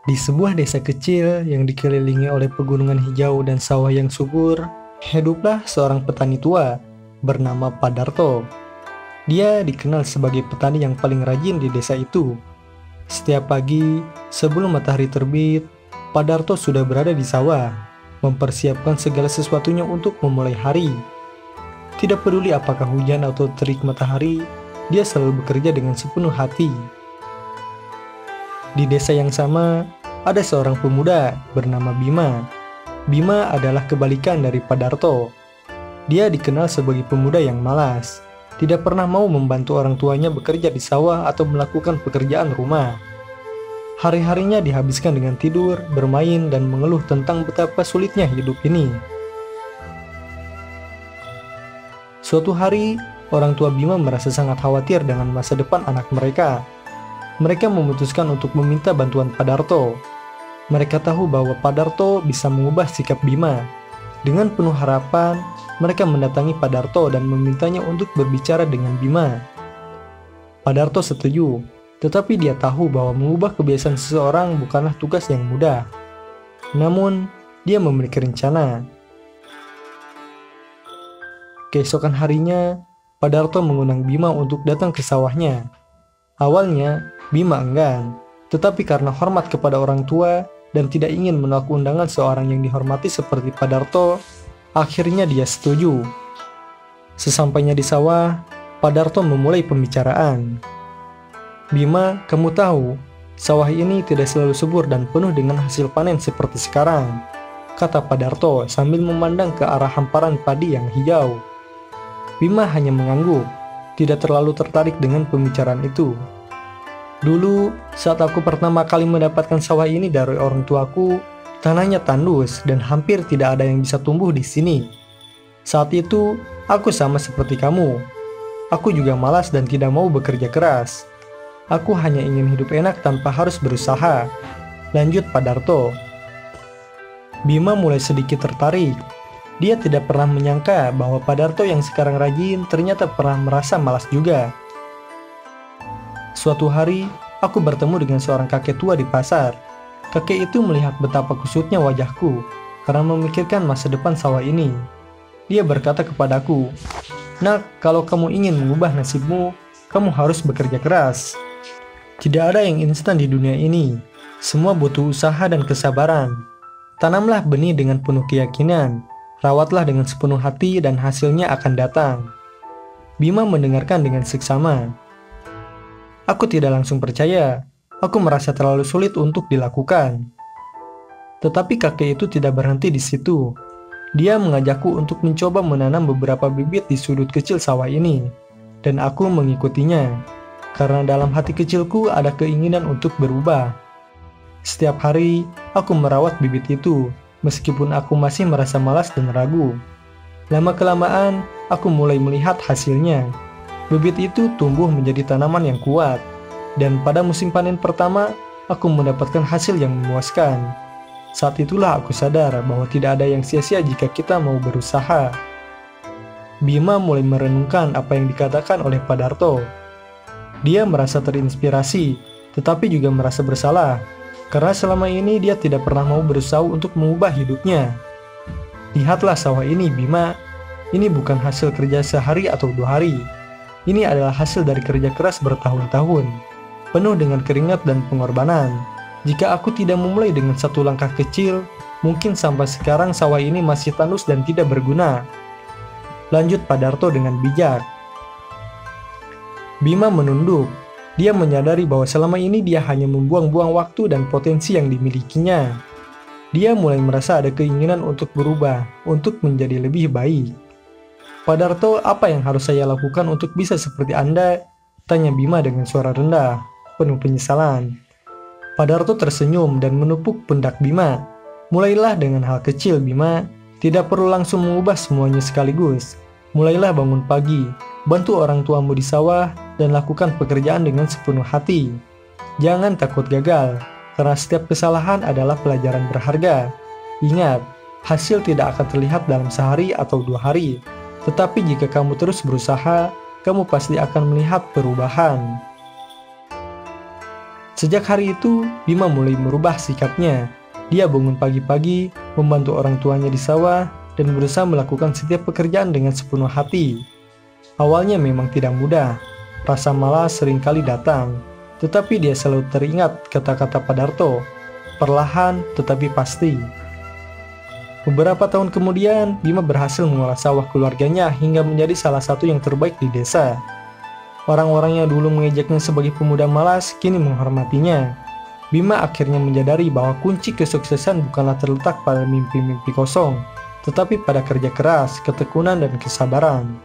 Di sebuah desa kecil yang dikelilingi oleh pegunungan hijau dan sawah yang subur, hiduplah seorang petani tua bernama Padarto. Dia dikenal sebagai petani yang paling rajin di desa itu. Setiap pagi, sebelum matahari terbit, Padarto sudah berada di sawah, mempersiapkan segala sesuatunya untuk memulai hari. Tidak peduli apakah hujan atau terik matahari, dia selalu bekerja dengan sepenuh hati. Di desa yang sama, ada seorang pemuda bernama Bima. Bima adalah kebalikan dari Padarto. Dia dikenal sebagai pemuda yang malas, tidak pernah mau membantu orang tuanya bekerja di sawah atau melakukan pekerjaan rumah. Hari-harinya dihabiskan dengan tidur, bermain, dan mengeluh tentang betapa sulitnya hidup ini. Suatu hari, orang tua Bima merasa sangat khawatir dengan masa depan anak mereka. Mereka memutuskan untuk meminta bantuan Padarto. Mereka tahu bahwa Padarto bisa mengubah sikap Bima. Dengan penuh harapan, mereka mendatangi Padarto dan memintanya untuk berbicara dengan Bima. Padarto setuju, tetapi dia tahu bahwa mengubah kebiasaan seseorang bukanlah tugas yang mudah. Namun, dia memiliki rencana. Keesokan harinya, Padarto mengundang Bima untuk datang ke sawahnya. Awalnya, Bima enggan, tetapi karena hormat kepada orang tua dan tidak ingin menolak undangan seorang yang dihormati seperti Padarto, akhirnya dia setuju. Sesampainya di sawah, Padarto memulai pembicaraan. Bima, kamu tahu, sawah ini tidak selalu subur dan penuh dengan hasil panen seperti sekarang, kata Padarto sambil memandang ke arah hamparan padi yang hijau. Bima hanya mengangguk, tidak terlalu tertarik dengan pembicaraan itu. Dulu, saat aku pertama kali mendapatkan sawah ini dari orang tuaku, tanahnya tandus dan hampir tidak ada yang bisa tumbuh di sini. Saat itu, aku sama seperti kamu. Aku juga malas dan tidak mau bekerja keras. Aku hanya ingin hidup enak tanpa harus berusaha, lanjut Padarto. Bima mulai sedikit tertarik. Dia tidak pernah menyangka bahwa Padarto yang sekarang rajin ternyata pernah merasa malas juga. Suatu hari, aku bertemu dengan seorang kakek tua di pasar. Kakek itu melihat betapa kusutnya wajahku karena memikirkan masa depan sawah ini. Dia berkata kepadaku, "Nak, kalau kamu ingin mengubah nasibmu, kamu harus bekerja keras. Tidak ada yang instan di dunia ini. Semua butuh usaha dan kesabaran. Tanamlah benih dengan penuh keyakinan. Rawatlah dengan sepenuh hati dan hasilnya akan datang." Bima mendengarkan dengan seksama. Aku tidak langsung percaya. Aku merasa terlalu sulit untuk dilakukan. Tetapi kakek itu tidak berhenti di situ. Dia mengajakku untuk mencoba menanam beberapa bibit di sudut kecil sawah ini. Dan aku mengikutinya. Karena dalam hati kecilku ada keinginan untuk berubah. Setiap hari, aku merawat bibit itu. Meskipun aku masih merasa malas dan ragu. Lama-kelamaan, aku mulai melihat hasilnya. Bibit itu tumbuh menjadi tanaman yang kuat. Dan pada musim panen pertama, aku mendapatkan hasil yang memuaskan. Saat itulah aku sadar bahwa tidak ada yang sia-sia jika kita mau berusaha. Bima mulai merenungkan apa yang dikatakan oleh Padarto. Dia merasa terinspirasi, tetapi juga merasa bersalah. Karena selama ini dia tidak pernah mau berusaha untuk mengubah hidupnya. Lihatlah sawah ini, Bima. Ini bukan hasil kerja sehari atau 2 hari. Ini adalah hasil dari kerja keras bertahun-tahun, penuh dengan keringat dan pengorbanan. Jika aku tidak memulai dengan satu langkah kecil, mungkin sampai sekarang sawah ini masih tandus dan tidak berguna. Lanjut Padarto dengan bijak. Bima menunduk. Dia menyadari bahwa selama ini dia hanya membuang-buang waktu dan potensi yang dimilikinya. Dia mulai merasa ada keinginan untuk berubah, untuk menjadi lebih baik. "Padarto, apa yang harus saya lakukan untuk bisa seperti Anda?" tanya Bima dengan suara rendah, penuh penyesalan. Padarto tersenyum dan menepuk pundak Bima. "Mulailah dengan hal kecil, Bima. Tidak perlu langsung mengubah semuanya sekaligus. Mulailah bangun pagi, bantu orang tuamu di sawah, dan lakukan pekerjaan dengan sepenuh hati. Jangan takut gagal, karena setiap kesalahan adalah pelajaran berharga. Ingat, hasil tidak akan terlihat dalam sehari atau 2 hari. Tetapi jika kamu terus berusaha, kamu pasti akan melihat perubahan." Sejak hari itu, Bima mulai merubah sikapnya. Dia bangun pagi-pagi, membantu orang tuanya di sawah, dan berusaha melakukan setiap pekerjaan dengan sepenuh hati. Awalnya memang tidak mudah, rasa malas seringkali datang, tetapi dia selalu teringat kata-kata Padarto, perlahan tetapi pasti. Beberapa tahun kemudian, Bima berhasil mengolah sawah keluarganya hingga menjadi salah satu yang terbaik di desa. Orang-orang yang dulu mengejeknya sebagai pemuda malas kini menghormatinya. Bima akhirnya menyadari bahwa kunci kesuksesan bukanlah terletak pada mimpi-mimpi kosong, tetapi pada kerja keras, ketekunan, dan kesabaran.